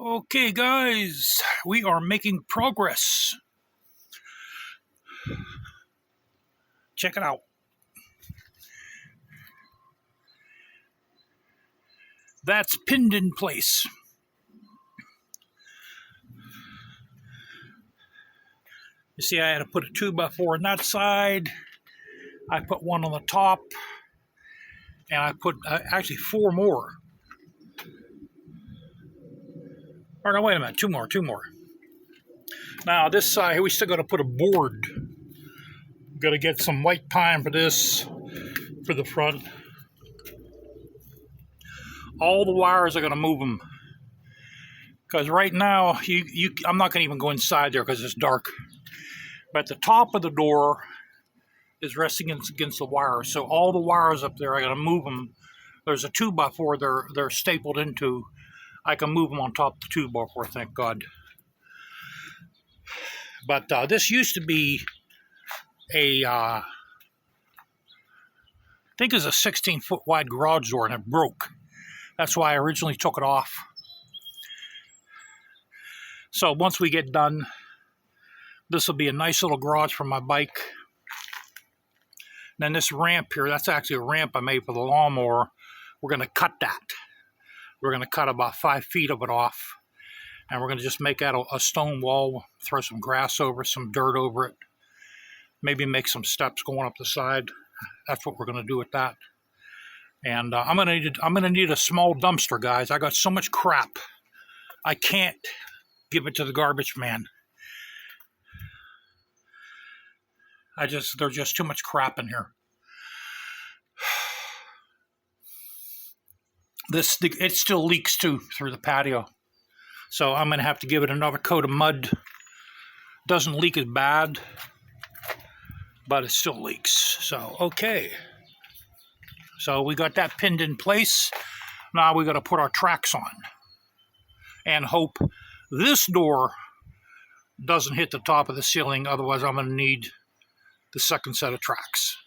Okay, guys, we are making progress. Check it out. That's pinned in place. You see, I had to put a 2x4 on that side. I put one on the top, and I put actually 4 more. Or no, wait a minute, 2 more. Now this side, we still got to put a board. Got to get some white pine for this, for the front. All the wires are going to move them. Because right now, I'm not going to even go inside there because it's dark. But the top of the door is resting against the wires. So all the wires up there, I got to move them. There's a 2x4 they're stapled into. I can move them on top of the 2x4, thank God. But this used to be I think it's a 16-foot wide garage door, and it broke. That's why I originally took it off. So once we get done, this will be a nice little garage for my bike. Then this ramp here, that's actually a ramp I made for the lawnmower. We're going to cut that. We're going to cut about 5 feet of it off. And we're going to just make that a stone wall, throw some grass over, some dirt over it. Maybe make some steps going up the side. That's what we're going to do with that. And I'm going to need a small dumpster, guys. I got so much crap. I can't give it to the garbage man. There's just too much crap in here. It still leaks too through the patio. So I'm going to have to give it another coat of mud. Doesn't leak as bad, but it still leaks. So, okay. So we got that pinned in place. Now we got to put our tracks on. And hope this door doesn't hit the top of the ceiling. Otherwise, I'm going to need the second set of tracks.